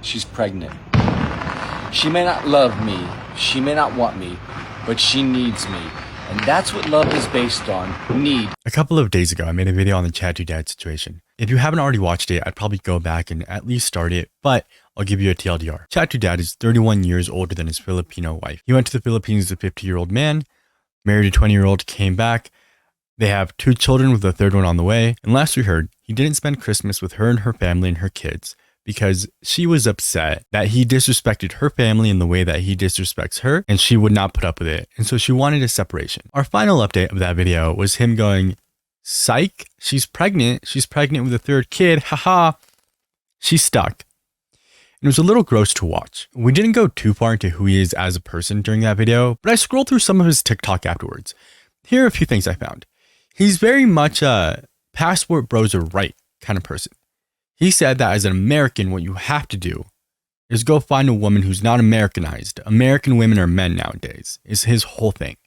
she's pregnant. She may not love me, she may not want me, but she needs me. And that's what love is based on, need. A couple of days ago, I made a video on the Chad to Dad situation. If you haven't already watched it, I'd probably go back and at least start it, but I'll give you a TLDR. Chad to Dad is 31 years older than his Filipino wife. He went to the Philippines as a 50-year-old man, married a 20-year-old, came back. They have 2 children with a 3rd one on the way. And last we heard, he didn't spend Christmas with her and her family and her kids because she was upset that he disrespected her family in the way that he disrespects her, and she would not put up with it. And so she wanted a separation. Our final update of that video was him going, psych, she's pregnant with a 3rd kid, haha, she's stuck. And it was a little gross to watch. We didn't go too far into who he is as a person during that video, but I scrolled through some of his TikTok afterwards. Here are a few things I found. He's very much a passport bros are right kind of person. He said that as an American, what you have to do is go find a woman who's not Americanized. American women are men nowadays, is his whole thing.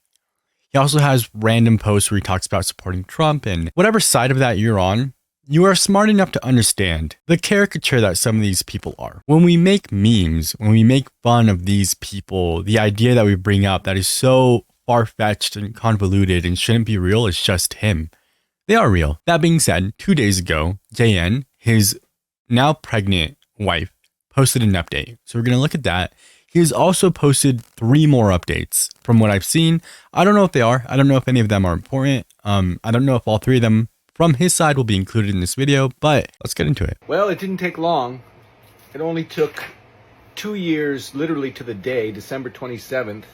He also has random posts where he talks about supporting Trump, and whatever side of that you're on, you are smart enough to understand the caricature that some of these people are. When we make memes, when we make fun of these people, the idea that we bring up that is so far-fetched and convoluted and shouldn't be real is just him. They are real. That being said, 2 days ago, JN, his now pregnant wife, posted an update. So we're going to look at that. He has also posted 3 more updates from what I've seen. I don't know if they are. I don't know if any of them are important. I don't know if all 3 of them from his side will be included in this video, but let's get into it. Well, it didn't take long. It only took 2 years, literally to the day, December 27th,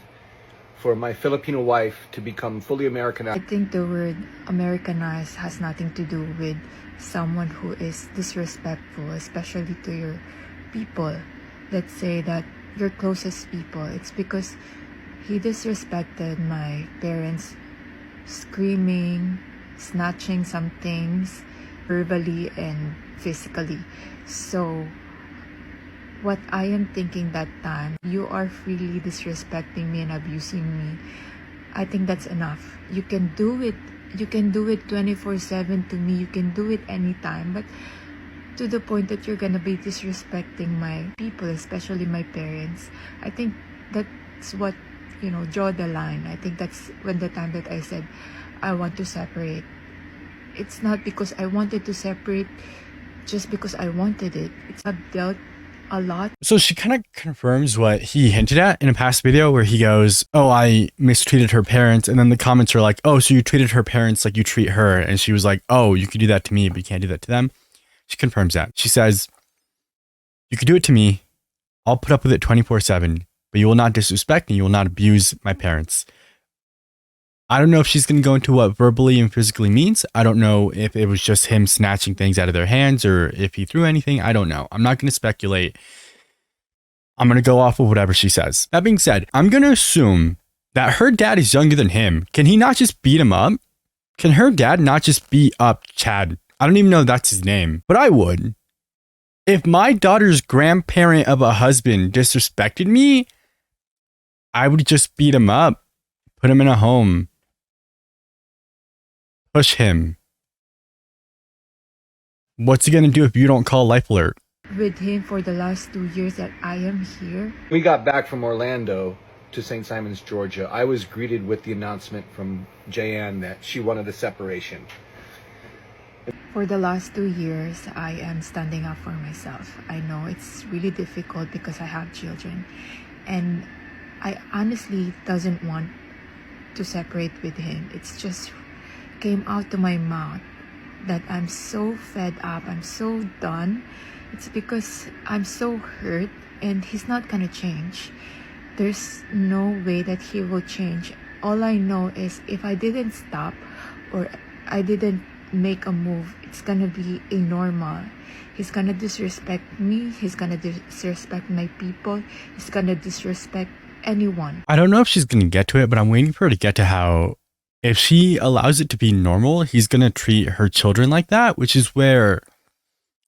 for my Filipino wife to become fully Americanized. I think the word Americanized has nothing to do with someone who is disrespectful, especially to your people. Let's say that your closest people. It's because he disrespected my parents, screaming, snatching some things verbally and physically. So what I am thinking that time, you are freely disrespecting me and abusing me. I think that's enough. You can do it 24/7 to me. You can do it anytime, but to the point that you're gonna be disrespecting my people, especially my parents. I think that's what, draw the line. I think that's when the time that I said I want to separate. It's not because I wanted to separate, just because I wanted it. I've dealt a lot. So she kind of confirms what he hinted at in a past video where he goes, oh, I mistreated her parents. And then the comments are like, oh, so you treated her parents like you treat her. And she was like, oh, you could do that to me, but you can't do that to them. She confirms that. She says, you could do it to me. I'll put up with it 24/7, but you will not disrespect me. You will not abuse my parents. I don't know if she's going to go into what verbally and physically means. I don't know if it was just him snatching things out of their hands or if he threw anything. I don't know. I'm not going to speculate. I'm going to go off of whatever she says. That being said, I'm going to assume that her dad is younger than him. Can he not just beat him up? Can her dad not just beat up Chad? I don't even know if that's his name, but I would. If my daughter's grandparent of a husband disrespected me, I would just beat him up, put him in a home. Push him. What's he gonna do if you don't call Life Alert? With him for the last 2 years that I am here. We got back from Orlando to St. Simons, Georgia. I was greeted with the announcement from JN that she wanted a separation. For the last 2 years, I am standing up for myself. I know it's really difficult because I have children. And I honestly doesn't want to separate with him. It's just came out to my mouth that I'm so fed up, I'm so done. It's because I'm so hurt and he's not gonna change. There's no way that he will change. All I know is if I didn't stop or I didn't make a move, it's gonna be a normal. He's gonna disrespect me, he's gonna disrespect my people, he's gonna disrespect anyone. I don't know if she's gonna get to it, but I'm waiting for her to get to how if she allows it to be normal, he's gonna treat her children like that, which is where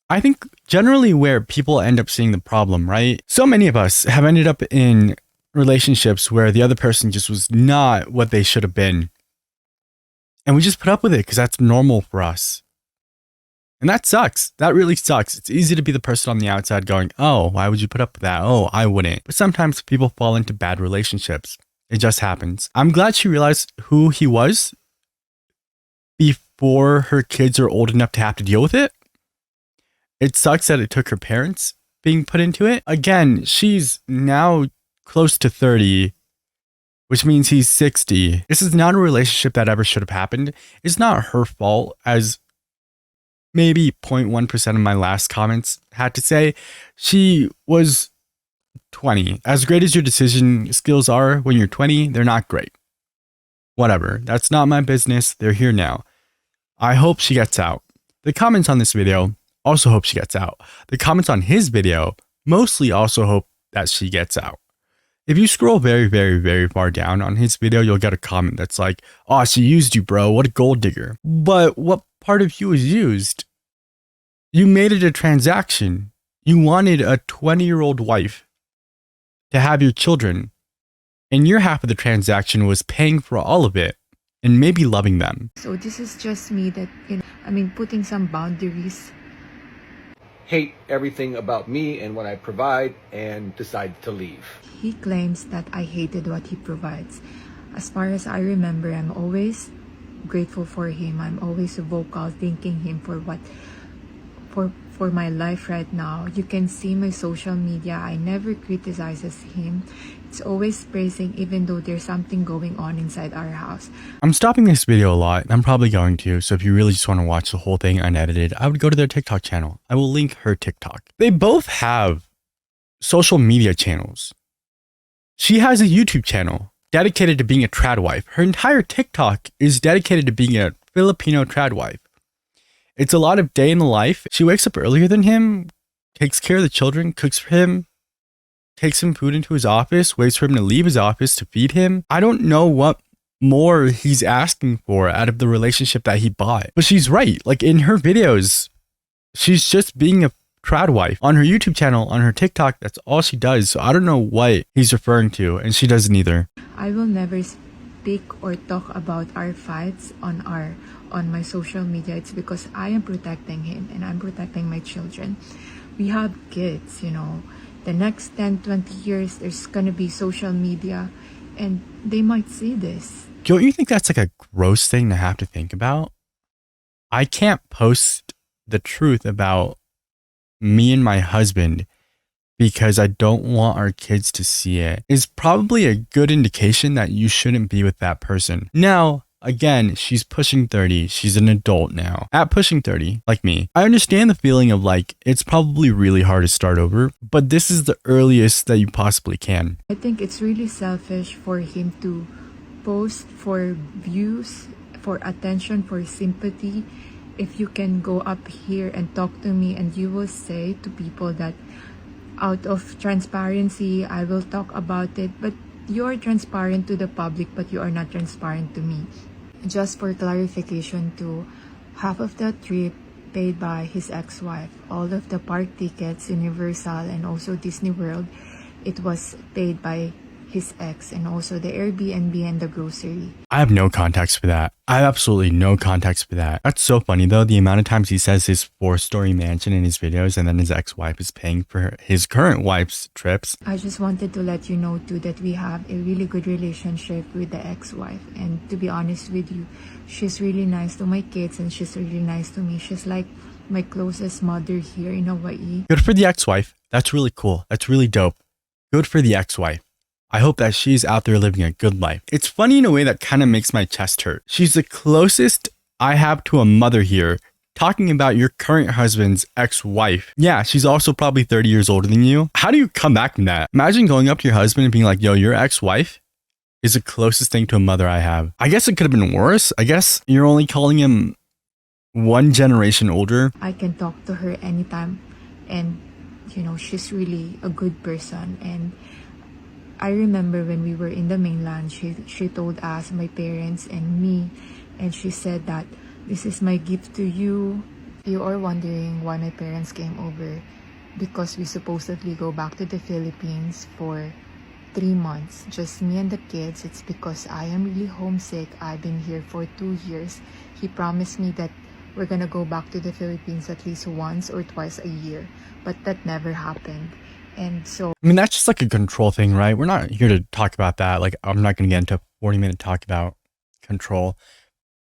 I think generally where people end up seeing the problem, right? So many of us have ended up in relationships where the other person just was not what they should have been. And we just put up with it because that's normal for us. And that sucks. That really sucks. It's easy to be the person on the outside going, oh, why would you put up with that? Oh, I wouldn't. But sometimes people fall into bad relationships. It just happens. I'm glad she realized who he was before her kids are old enough to have to deal with it. It sucks that it took her parents being put into it. Again, she's now close to 30, which means he's 60. This is not a relationship that ever should have happened. It's not her fault, as maybe 0.1% of my last comments had to say. She was 20. As great as your decision skills are when you're 20, they're not great. Whatever. That's not my business. They're here now. I hope she gets out. The comments on this video also hope she gets out. The comments on his video mostly also hope that she gets out. If you scroll very, very, very far down on his video, you'll get a comment that's like, oh, she used you, bro. What a gold digger. But what part of you was used? You made it a transaction. You wanted a 20-year-old wife to have your children, and your half of the transaction was paying for all of it and maybe loving them. So this is just me that, putting some boundaries. Hate everything about me and what I provide and decide to leave. He claims that I hated what he provides. As far as I remember, I'm always grateful for him. I'm always vocal, thanking him for my life right now. You can see my social media. I never criticizes him. It's always praising, even though there's something going on inside our house. I'm stopping this video a lot. I'm probably going to. So if you really just want to watch the whole thing unedited, I would go to their TikTok channel. I will link her TikTok. They both have social media channels. She has a YouTube channel dedicated to being a trad wife. Her entire TikTok is dedicated to being a Filipino trad wife. It's a lot of day in the life. She wakes up earlier than him, takes care of the children, cooks for him, takes him food into his office, waits for him to leave his office to feed him. I don't know what more he's asking for out of the relationship that he bought. But she's right. Like in her videos, she's just being a trad wife. On her YouTube channel, on her TikTok, that's all she does. So I don't know what he's referring to, and she doesn't either. I will never speak or talk about our fights on my social media. It's because I am protecting him and I'm protecting my children. We have kids, the next 10-20 years there's gonna be social media and they might see this. Don't you think that's like a gross thing to have to think about? I can't post the truth about me and my husband because I don't want our kids to see it. Is probably a good indication that you shouldn't be with that person. Now, again, she's pushing 30. She's an adult now. At pushing 30, like me, I understand the feeling of like, it's probably really hard to start over, but this is the earliest that you possibly can. I think it's really selfish for him to post for views, for attention, for sympathy. If you can go up here and talk to me and you will say to people that out of transparency, I will talk about it, but you're transparent to the public, but you are not transparent to me. Just for clarification too, half of the trip paid by his ex-wife. All of the park tickets, Universal and also Disney World, it was paid by his ex, and also the Airbnb and the grocery. I have no context for that. I have absolutely no context for that. That's so funny though, the amount of times he says his 4-story mansion in his videos and then his ex-wife is paying for his current wife's trips. I just wanted to let you know too that we have a really good relationship with the ex-wife, and to be honest with you, she's really nice to my kids and she's really nice to me. She's like my closest mother here in Hawaii. Good for the ex-wife. That's really cool. That's really dope. Good for the ex-wife. I hope that she's out there living a good life. It's funny in a way that kind of makes my chest hurt. She's the closest I have to a mother here, talking about your current husband's ex-wife. Yeah, she's also probably 30 years older than you. How do you come back from that? Imagine going up to your husband and being like, yo, your ex-wife is the closest thing to a mother I have. I guess it could have been worse. I guess you're only calling him one generation older. I can talk to her anytime, and she's really a good person. And I remember when we were in the mainland, she told us, my parents and me, and she said that this is my gift to you. You are wondering why my parents came over, because we supposedly go back to the Philippines for 3 months, just me and the kids. It's because I am really homesick. I've been here for 2 years. He promised me that we're gonna go back to the Philippines at least once or twice a year, but that never happened. And so I mean, that's just like a control thing, right? We're not here to talk about that. Like, I'm not going to get into a 40-minute talk about control.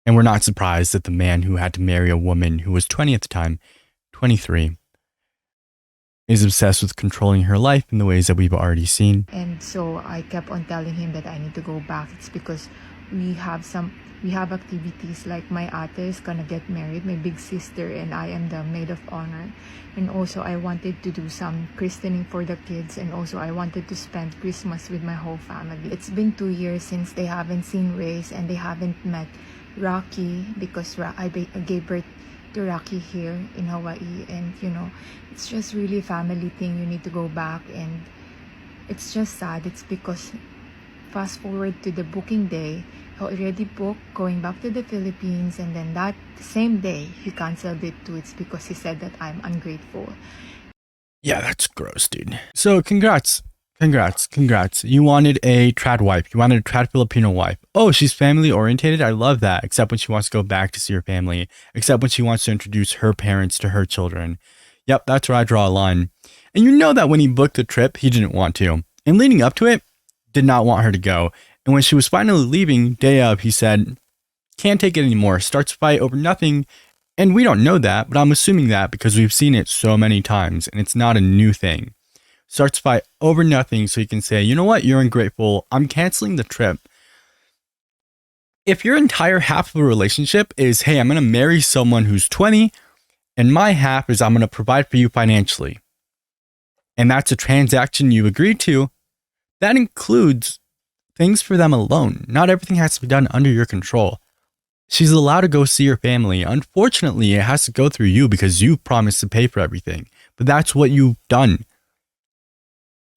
And we're not surprised that the man who had to marry a woman who was 20 at the time, 23, is obsessed with controlling her life in the ways that we've already seen. And so I kept on telling him that I need to go back. It's because we have activities like my ate is gonna get married, my big sister, and I am the maid of honor. And also I wanted to do some christening for the kids, and also I wanted to spend Christmas with my whole family. It's been 2 years since they haven't seen Race and they haven't met Rocky, because I gave birth to Rocky here in Hawaii, and you know, it's just really a family thing. You need to go back, and it's just sad. It's because fast forward to the booking day, I already booked going back to the Philippines, and then that same day he canceled it too. It's because he said that I'm ungrateful. Yeah, that's gross, dude. So congrats. You wanted a trad wife. You wanted a trad Filipino wife. Oh, she's family orientated. I love that. Except when she wants to go back to see her family. Except when she wants to introduce her parents to her children. Yep, that's where I draw a line. And you know that when he booked the trip, he didn't want to. And leading up to it, did not want her to go. And when she was finally leaving, day of, he said, can't take it anymore. Starts a fight over nothing. And we don't know that, but I'm assuming that because we've seen it so many times and it's not a new thing. Starts a fight over nothing so he can say, you know what, you're ungrateful. I'm canceling the trip. If your entire half of a relationship is, hey, I'm going to marry someone who's 20 and my half is I'm going to provide for you financially, and that's a transaction you agreed to, that includes things for them alone. Not everything has to be done under your control. She's allowed to go see her family. Unfortunately, it has to go through you because you promised to pay for everything. But that's what you've done.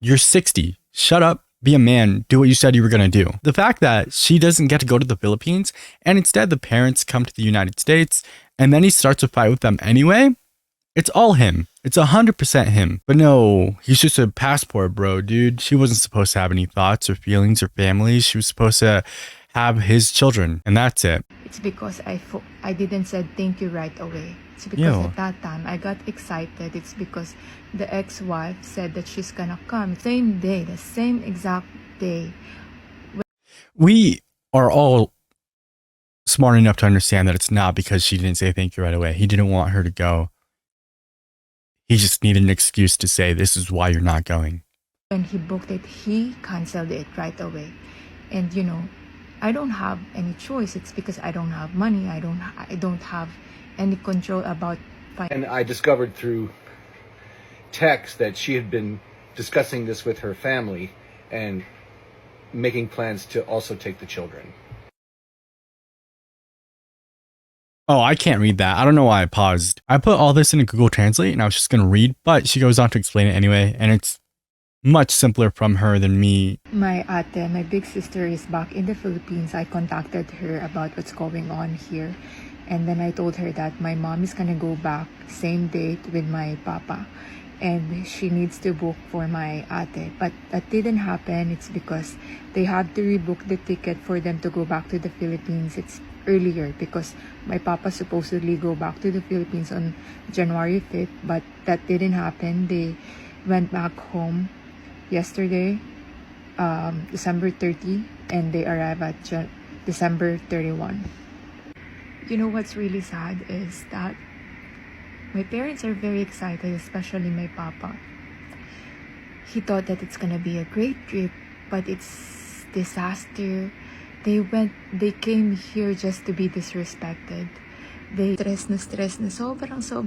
You're 60. Shut up. Be a man. Do what you said you were going to do. The fact that she doesn't get to go to the Philippines and instead the parents come to the United States and then he starts a fight with them anyway, it's all him. It's 100% him. But no, he's just a passport bro, dude. She wasn't supposed to have any thoughts or feelings or family. She was supposed to have his children, and that's it. It's because I didn't said thank you right away. It's because at that time I got excited. It's because the ex-wife said that she's gonna come same day, the same exact day. We are all smart enough to understand that it's not because she didn't say thank you right away. He didn't want her to go. He just needed an excuse to say this is why you're not going. When he booked it, he canceled it right away. And you know, I don't have any choice. It's because I don't have money. I don't have any control about And I discovered through text that she had been discussing this with her family and making plans to also take the children. Oh, I can't read that. I don't know why I paused. I put all this in Google Translate and I was just going to read, but she goes on to explain it anyway, and it's much simpler from her than me. My ate, my big sister, is back in the Philippines. I contacted her about what's going on here. And then I told her that my mom is gonna go back same date with my papa. And she needs to book for my ate. But that didn't happen. It's because they had to rebook the ticket for them to go back to the Philippines. It's earlier because my papa supposedly go back to the Philippines on January 5th. But that didn't happen. They went back home yesterday, December 30, and they arrive at December 31. You know what's really sad is that my parents are very excited, especially my papa. He thought that it's gonna be a great trip, but it's disaster. They came here just to be disrespected. They stress na sobrang stress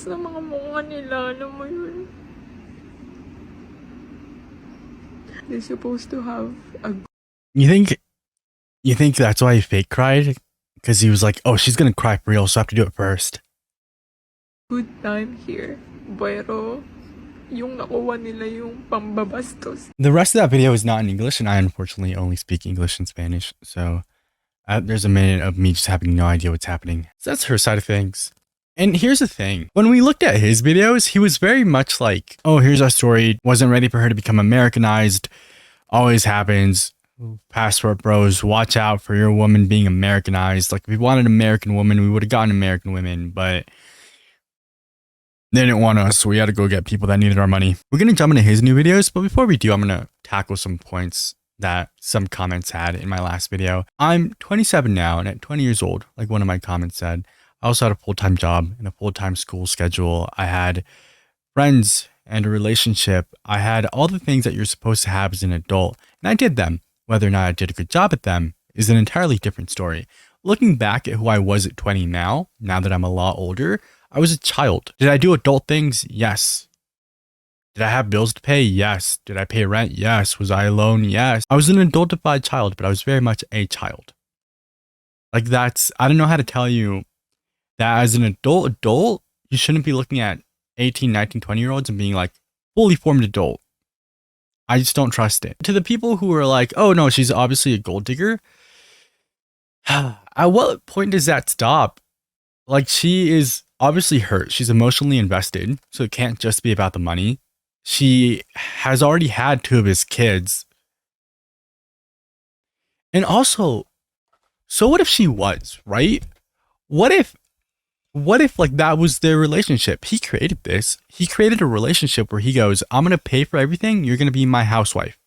na mga mukha nila, alam mo yun. They're supposed to have a You think that's why he fake cried? Because he was like, oh, she's gonna cry for real, so I have to do it first. good time here, pero yung nakuha nila yung pambabastos. The rest of that video is not in English, and I unfortunately only speak English and Spanish, so there's a minute of me just having no idea what's happening. So that's her side of things. And here's the thing. When we looked at his videos, he was very much like, oh, here's our story. Wasn't ready for her to become Americanized. Always happens. passport bros, watch out for your woman being Americanized. Like, if we wanted American women, we would have gotten American women, but they didn't want us, so we had to go get people that needed our money. We're going to jump into his new videos, but before we do, I'm going to tackle some points that some comments had in my last video. I'm 27 now, and at 20 years old, like one of my comments said, I also had a full-time job and a full-time school schedule. I had friends and a relationship. I had all the things that you're supposed to have as an adult, and I did them. Whether or not I did a good job at them is an entirely different story. Looking back at who I was at 20 now that I'm a lot older, I was a child. Did I do adult things? Yes. Did I have bills to pay? Yes. Did I pay rent? Yes. Was I alone? Yes. I was an adultified child, but I was very much a child. Like, that's, I don't know how to tell you that as an adult, you shouldn't be looking at 18, 19, 20-year-olds and being like, fully formed adult. I just don't trust it. To the people who are like, oh no, she's obviously a gold digger. At what point does that stop? Like, she is obviously hurt. She's emotionally invested, so it can't just be about the money. She has already had 2 of his kids. And also, so what if she was, right? What if like that was their relationship? He created this. He created a relationship where he goes, I'm going to pay for everything. You're going to be my housewife.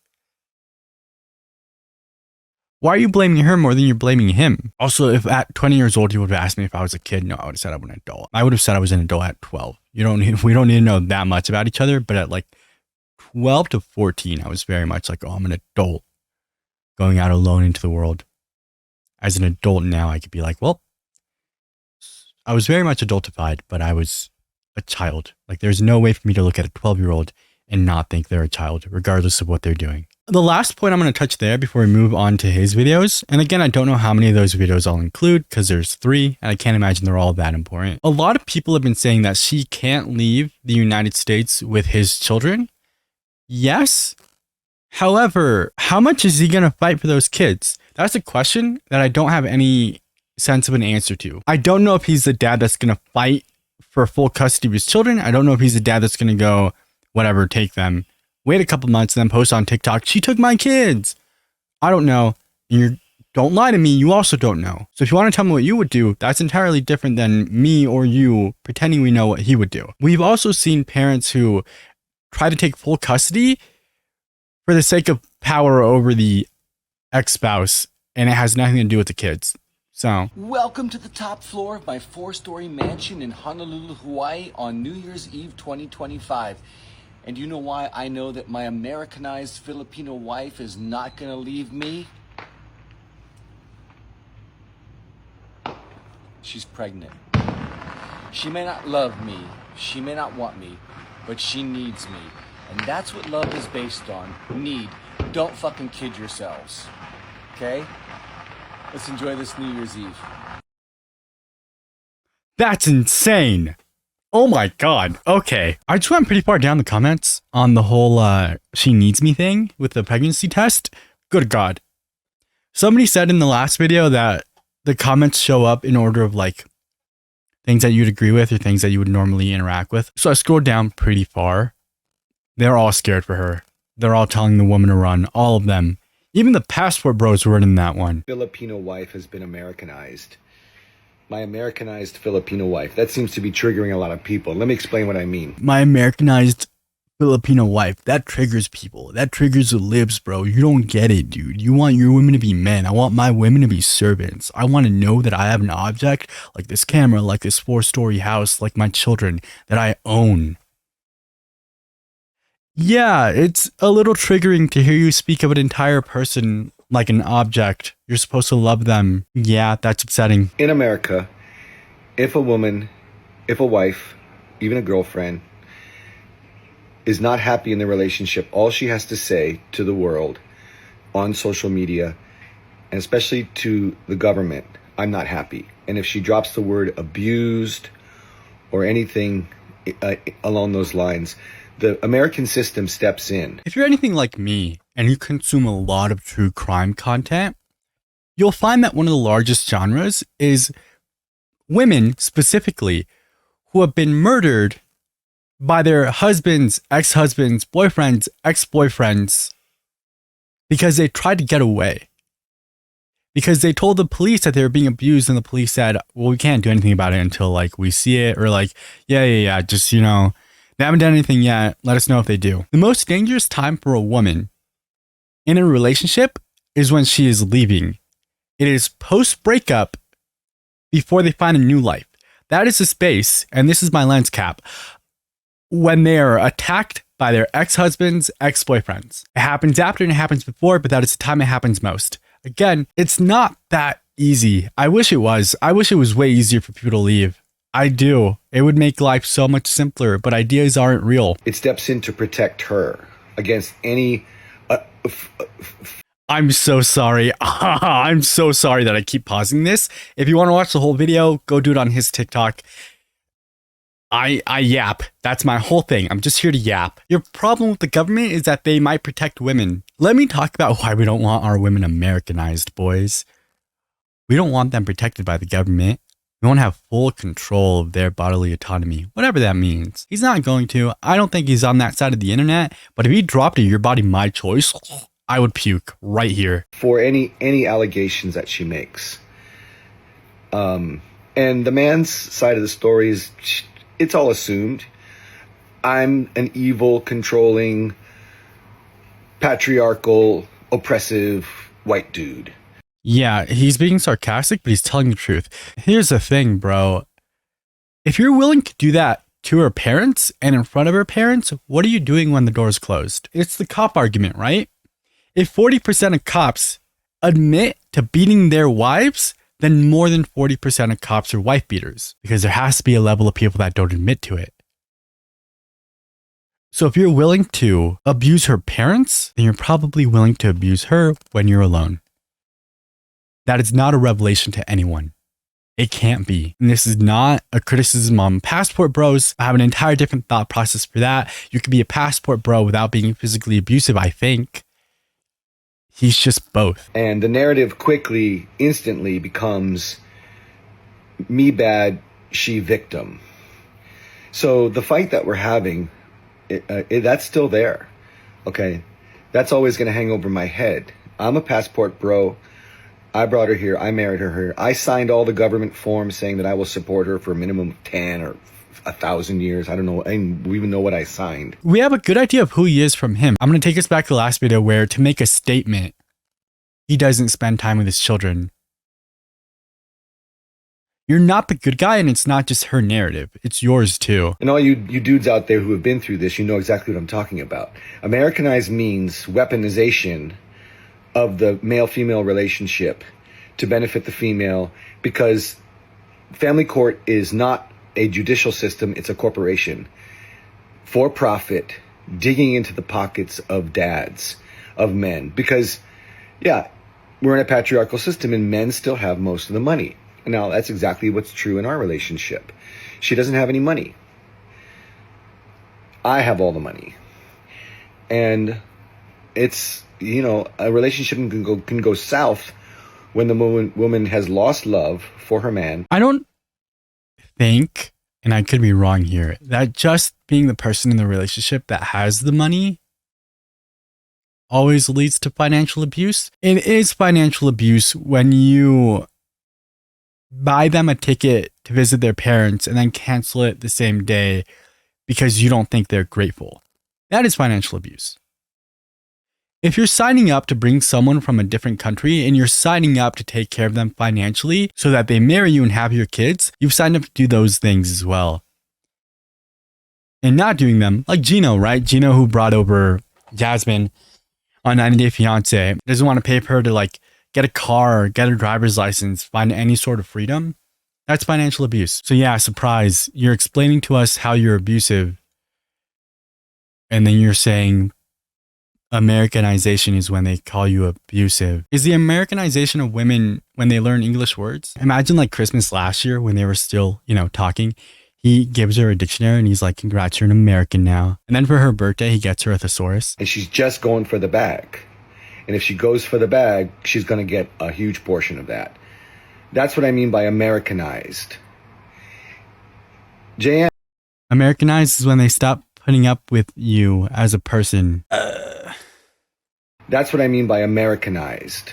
Why are you blaming her more than you're blaming him? Also, if at 20 years old, you would have asked me if I was a kid, no, I would have said I was an adult. I would have said I was an adult at 12. We don't need to know that much about each other, but at like 12 to 14, I was very much like, oh, I'm an adult going out alone into the world. As an adult now, I could be like, well, I was very much adultified, but I was a child. Like, there's no way for me to look at a 12-year-old and not think they're a child, regardless of what they're doing. The last point I'm going to touch there before we move on to his videos, and again, I don't know how many of those videos I'll include because there's 3, and I can't imagine they're all that important. A lot of people have been saying that she can't leave the United States with his children. Yes. However, how much is he going to fight for those kids? That's a question that I don't have any sense of an answer to. I don't know if he's the dad that's going to fight for full custody of his children. I don't know if he's the dad that's going to go, whatever, take them, wait a couple months, and then post on TikTok, she took my kids. I don't know. Don't lie to me. You also don't know. So if you want to tell me what you would do, that's entirely different than me or you pretending we know what he would do. We've also seen parents who try to take full custody for the sake of power over the ex-spouse, and it has nothing to do with the kids. So, welcome to the top floor of my 4-story mansion in Honolulu, Hawaii on New Year's Eve 2025. And you know why I know that my Americanized Filipino wife is not going to leave me? She's pregnant. She may not love me, she may not want me, but she needs me. And that's what love is based on. Need. Don't fucking kid yourselves. Okay? Let's enjoy this New Year's Eve. that's insane. Oh my god. Okay. I just went pretty far down the comments on the whole she needs me thing with the pregnancy test. Good god. Somebody said in the last video that the comments show up in order of like things that you'd agree with or things that you would normally interact with. So I scrolled down pretty far. They're all scared for her. They're all telling the woman to run. All of them. Even the passport bros were in that one. Filipino wife has been Americanized. My Americanized Filipino wife. That seems to be triggering a lot of people. Let me explain what I mean. My Americanized Filipino wife. That triggers people. That triggers the libs, bro. You don't get it, dude. You want your women to be men. I want my women to be servants. I want to know that I have an object like this camera, like this 4-story house, like my children that I own. Yeah, it's a little triggering to hear you speak of an entire person like an object. You're supposed to love them. Yeah, that's upsetting. In America, if a woman, if a wife, even a girlfriend, is not happy in the relationship, all she has to say to the world on social media, and especially to the government, I'm not happy. And if she drops the word abused or anything along those lines, the American system steps in. If you're anything like me and you consume a lot of true crime content, you'll find that one of the largest genres is women specifically who have been murdered by their husbands, ex-husbands, boyfriends, ex-boyfriends, because they tried to get away. Because they told the police that they were being abused, and the police said, well, we can't do anything about it until like we see it, or like, yeah, just, you know, they haven't done anything yet. Let us know if they do. The most dangerous time for a woman in a relationship is when she is leaving. It is post breakup before they find a new life. That is the space, and this is my lens cap, when they are attacked by their ex-husbands, ex-boyfriends. It happens after and it happens before, but that is the time it happens most. Again, it's not that easy. I wish it was. I wish it was way easier for people to leave. I do. It would make life so much simpler, but ideas aren't real. It steps in to protect her against any... I'm so sorry. I'm so sorry that I keep pausing this. If you want to watch the whole video, go do it on his TikTok. I yap. That's my whole thing. I'm just here to yap. Your problem with the government is that they might protect women. Let me talk about why we don't want our women Americanized, boys. We don't want them protected by the government. We want to have full control of their bodily autonomy, whatever that means. He's not going to. I don't think he's on that side of the internet, but if he dropped a your body, my choice, I would puke right here. For any allegations that she makes. And the man's side of the story is... it's all assumed. I'm an evil, controlling, patriarchal, oppressive white dude. Yeah, he's being sarcastic, but he's telling the truth. Here's the thing, bro. If you're willing to do that to her parents and in front of her parents, what are you doing when the door's closed? It's the cop argument, right? If 40% of cops admit to beating their wives, then more than 40% of cops are wife beaters, because there has to be a level of people that don't admit to it. So if you're willing to abuse her parents, then you're probably willing to abuse her when you're alone. That is not a revelation to anyone. It can't be. And this is not a criticism on passport bros. I have an entire different thought process for that. You could be a passport bro without being physically abusive, I think. He's just both. And the narrative quickly, instantly becomes me bad, she victim. So the fight that we're having, that's still there. Okay. That's always going to hang over my head. I'm a passport bro. I brought her here. I married her here. I signed all the government forms saying that I will support her for a minimum of 10 or 1,000 years. I don't know. I don't even know what I signed. We have a good idea of who he is from him. I'm going to take us back to the last video where, to make a statement, he doesn't spend time with his children. You're not the good guy, and it's not just her narrative. It's yours too. And all you dudes out there who have been through this, you know exactly what I'm talking about. Americanized means weaponization of the male-female relationship to benefit the female, because family court is not a judicial system, it's a corporation. For profit, digging into the pockets of dads, of men. Because, yeah, we're in a patriarchal system and men still have most of the money. Now, that's exactly what's true in our relationship. She doesn't have any money. I have all the money. And it's, you know, a relationship can go south when the woman has lost love for her man. I don't think, and I could be wrong here, that just being the person in the relationship that has the money always leads to financial abuse. It is financial abuse when you buy them a ticket to visit their parents and then cancel it the same day because you don't think they're grateful. That is financial abuse. If you're signing up to bring someone from a different country and you're signing up to take care of them financially so that they marry you and have your kids, you've signed up to do those things as well. And not doing them, like Gino, right? Gino, who brought over Jasmine on 90 Day Fiance, doesn't want to pay for her to like get a car, get a driver's license, find any sort of freedom. That's financial abuse. So yeah, surprise, you're explaining to us how you're abusive, and then you're saying Americanization is when they call you abusive. Is the Americanization of women when they learn English words? Imagine like Christmas last year when they were still, you know, talking. He gives her a dictionary and he's like, congrats, you're an American now. And then for her birthday, he gets her a thesaurus. And she's just going for the bag. And if she goes for the bag, she's going to get a huge portion of that. That's what I mean by Americanized. JM. Americanized is when they stop putting up with you as a person. That's what I mean by Americanized.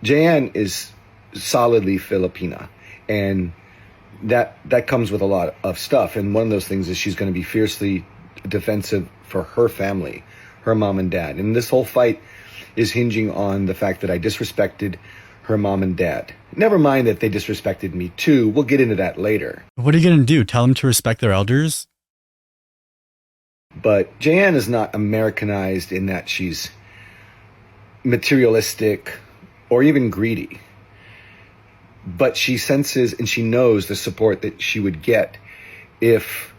Jayan is solidly Filipina, and that comes with a lot of stuff. And one of those things is she's going to be fiercely defensive for her family, her mom and dad. And this whole fight is hinging on the fact that I disrespected her mom and dad. Never mind that they disrespected me too. We'll get into that later. What are you going to do? Tell them to respect their elders? But Jayan is not Americanized in that she's materialistic or even greedy. But she senses and she knows the support that she would get if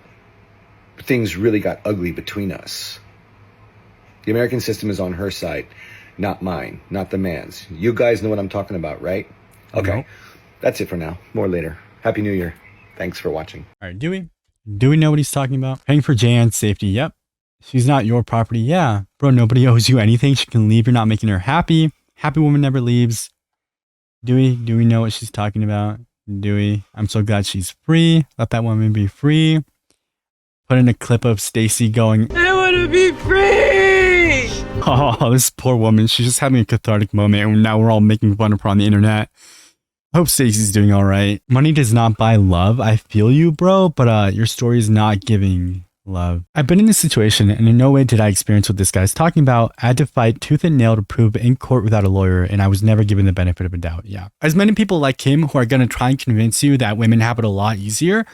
things really got ugly between us. The American system is on her side, not mine, not the man's. You guys know what I'm talking about, right? Okay, No. That's it for now. More later. Happy New Year. Thanks for watching. All right, do we? Do we know what he's talking about? Paying for Jayan's safety. Yep. She's not your property. Yeah. Bro, nobody owes you anything. She can leave. You're not making her happy. Happy woman never leaves. Do we? Do we know what she's talking about? Do we? I'm so glad she's free. Let that woman be free. Put in a clip of Stacy going, I want to be free! Oh, this poor woman. She's just having a cathartic moment, and now we're all making fun of her on the internet. I hope Stacy's doing all right. Money does not buy love. I feel you, bro, but your story is not giving love. I've been in this situation, and in no way did I experience what this guy's talking about. I had to fight tooth and nail to prove in court without a lawyer, and I was never given the benefit of a doubt. Yeah. As many people like him who are going to try and convince you that women have it a lot easier,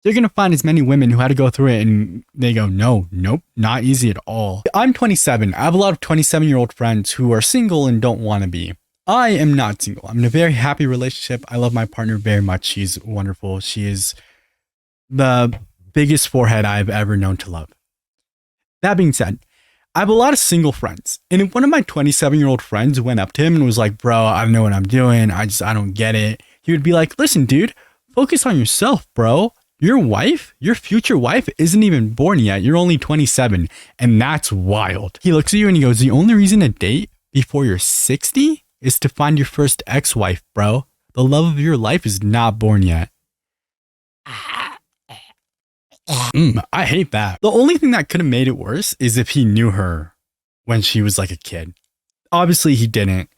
you're going to find as many women who had to go through it and they go, no, nope, not easy at all. I'm 27. I have a lot of 27-year-old friends who are single and don't want to be. I am not single. I'm in a very happy relationship. I love my partner very much. She's wonderful. She is the biggest forehead I've ever known to love. That being said, I have a lot of single friends. And if one of my 27-year-old friends went up to him and was like, bro, I don't know what I'm doing. I don't get it. He would be like, listen, dude, focus on yourself, bro. Your wife, your future wife isn't even born yet. You're only 27. And that's wild. He looks at you and he goes, the only reason to date before you're 60 is to find your first ex-wife, bro. The love of your life is not born yet. I hate that. The only thing that could have made it worse is if he knew her when she was like a kid. Obviously, he didn't.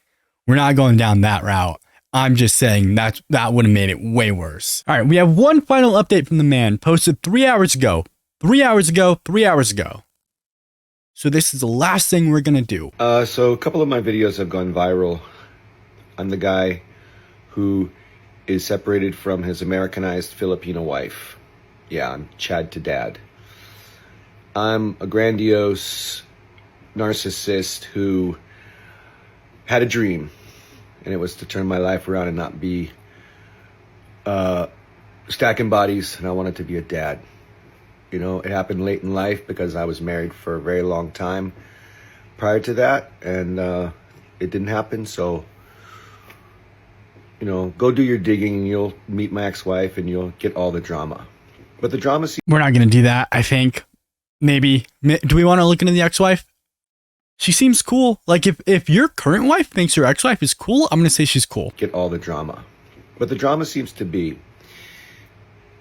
We're not going down that route. I'm just saying that would have made it way worse. All right, we have one final update from the man posted 3 hours ago. 3 hours ago, 3 hours ago. So this is the last thing we're going to do. So a couple of my videos have gone viral. I'm the guy who is separated from his Americanized Filipino wife. Yeah, I'm Chad to dad. I'm a grandiose narcissist who had a dream, and it was to turn my life around and not be stacking bodies, and I wanted to be a dad. You know, it happened late in life because I was married for a very long time prior to that, and it didn't happen. So, you know, go do your digging and you'll meet my ex-wife and you'll get all the drama. But the drama... We're not going to do that, I think. Maybe. Do we want to look into the ex-wife? She seems cool. Like, if your current wife thinks your ex-wife is cool, I'm going to say she's cool. Get all the drama. But the drama seems to be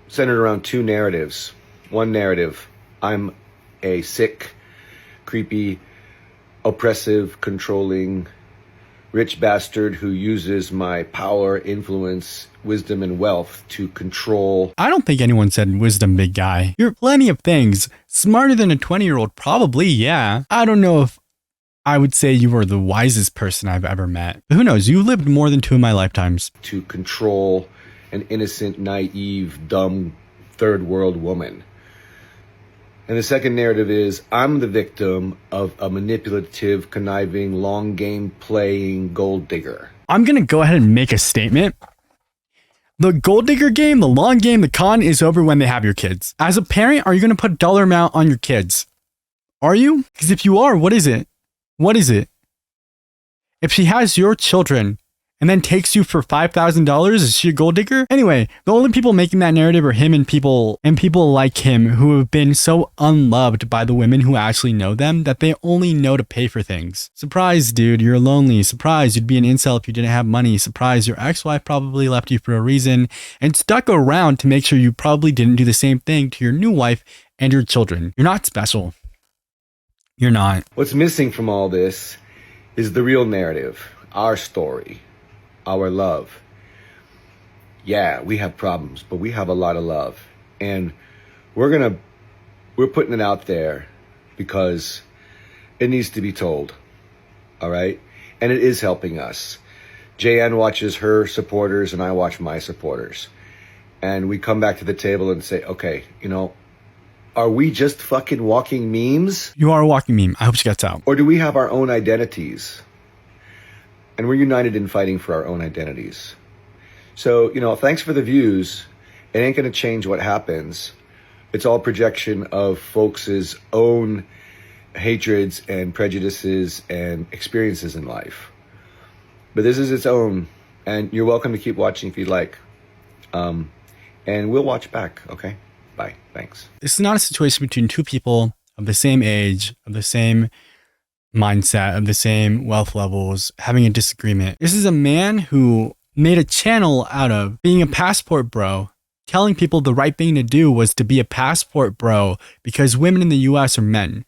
centered around two narratives. One narrative, I'm a sick, creepy, oppressive, controlling, rich bastard who uses my power, influence, wisdom, and wealth to control. I don't think anyone said wisdom, big guy. You're plenty of things. Smarter than a 20-year-old, probably, yeah. I don't know if I would say you were the wisest person I've ever met. But who knows? You lived more than 2 of my lifetimes. To control an innocent, naive, dumb, third world woman. And the second narrative is, I'm the victim of a manipulative, conniving, long game playing gold digger. I'm going to go ahead and make a statement. The gold digger game, the long game, the con is over when they have your kids. As a parent, are you going to put a dollar amount on your kids? Are you? Because if you are, what is it? What is it? If she has your children and then takes you for $5,000, is she a gold digger? Anyway, the only people making that narrative are him and people like him who have been so unloved by the women who actually know them that they only know to pay for things. Surprise, dude, you're lonely. Surprise, you'd be an incel if you didn't have money. Surprise, your ex-wife probably left you for a reason and stuck around to make sure you probably didn't do the same thing to your new wife and your children. You're not special. You're not. What's missing from all this is the real narrative, our story, our love. Yeah, we have problems, but we have a lot of love. And we're putting it out there because it needs to be told. All right? And it is helping us. Jayanne watches her supporters and I watch my supporters. And we come back to the table and say, okay, are we just fucking walking memes? You are a walking meme. I hope she gets out. Or do we have our own identities? And we're united in fighting for our own identities. So, thanks for the views. It ain't going to change what happens. It's all projection of folks' own hatreds and prejudices and experiences in life. But this is its own. And you're welcome to keep watching if you'd like. And we'll watch back, okay? Bye. Thanks. This is not a situation between two people of the same age, of the same mindset, of the same wealth levels, having a disagreement. This is a man who made a channel out of being a passport bro, telling people the right thing to do was to be a passport bro because women in the US are men.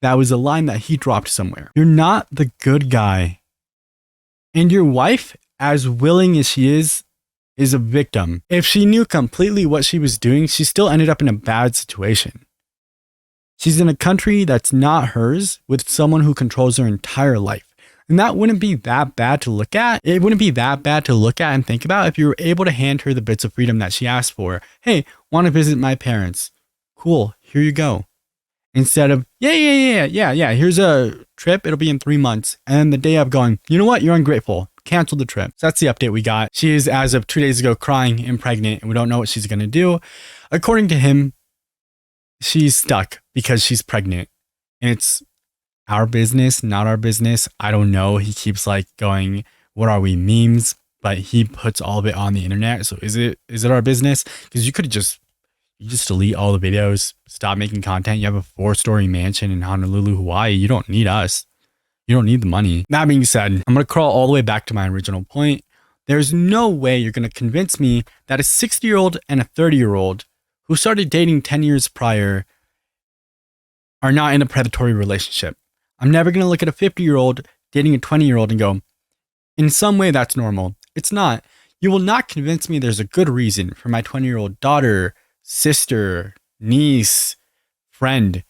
That was a line that he dropped somewhere. You're not the good guy. And your wife, as willing as she is a victim. If she knew completely what she was doing, she still ended up in a bad situation. She's in a country that's not hers with someone who controls her entire life. And that wouldn't be that bad to look at. It wouldn't be that bad to look at and think about if you were able to hand her the bits of freedom that she asked for. Hey, want to visit my parents? Cool, here you go. Instead of, yeah, here's a trip. It'll be in 3 months. And then the day of going, you know what? You're ungrateful. Cancel the trip. So that's the update we got. She is, as of 2 days ago, crying and pregnant, and we don't know what she's going to do. According to him, she's stuck because she's pregnant. And it's our business, not our business. I don't know. He keeps going, what are we, memes? But he puts all of it on the internet. So is it our business? Because you could just delete all the videos, stop making content. You have a 4-story mansion in Honolulu, Hawaii. You don't need us. You don't need the money. That being said, I'm going to crawl all the way back to my original point. There's no way you're going to convince me that a 60-year-old and a 30-year-old who started dating 10 years prior are not in a predatory relationship. I'm never going to look at a 50-year-old dating a 20-year-old and go, in some way that's normal. It's not. You will not convince me there's a good reason for my 20-year-old daughter, sister, niece, friend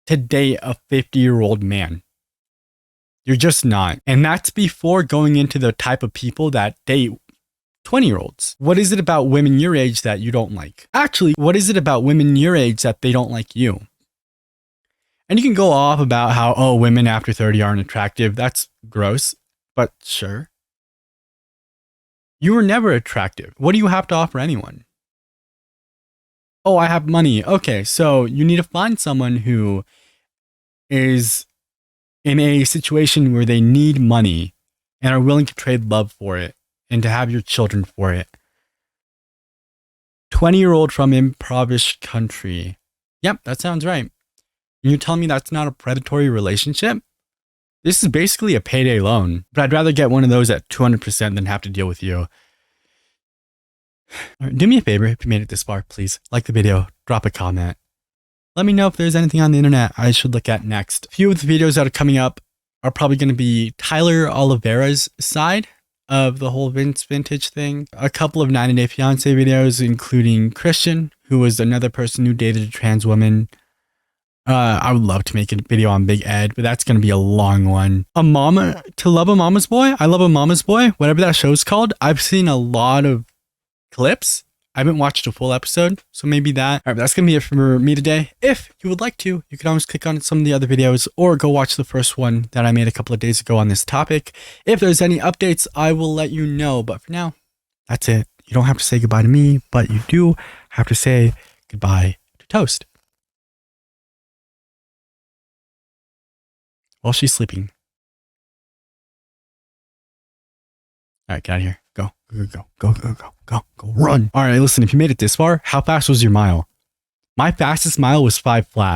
to date a 50-year-old man. You're just not. And that's before going into the type of people that date 20-year-olds. What is it about women your age that you don't like? Actually, what is it about women your age that they don't like you? And you can go off about how, women after 30 aren't attractive. That's gross, but sure. You were never attractive. What do you have to offer anyone? Oh, I have money. Okay, so you need to find someone who is in a situation where they need money and are willing to trade love for it and to have your children for it. 20-year-old from impoverished country. Yep, that sounds right. And you're telling me that's not a predatory relationship? This is basically a payday loan, but I'd rather get one of those at 200% than have to deal with you. Do me a favor if you made it this far, please. Like the video, drop a comment. Let me know if there's anything on the internet I should look at next. A few of the videos that are coming up are probably going to be Tyler Oliveira's side of the whole vintage thing. A couple of 90 Day Fiance videos, including Christian, who was another person who dated a trans woman. I would love to make a video on Big Ed, but that's going to be a long one. To Love a Mama's Boy? I Love a Mama's Boy? Whatever that show's called. I've seen a lot of clips. I haven't watched a full episode, so maybe that. All right, that's going to be it for me today. If you would like to, you can always click on some of the other videos or go watch the first one that I made a couple of days ago on this topic. If there's any updates, I will let you know. But for now, that's it. You don't have to say goodbye to me, but you do have to say goodbye to Toast. While she's sleeping. All right, get out of here. Go, run. All right, listen, if you made it this far, how fast was your mile? My fastest mile was 5 flat.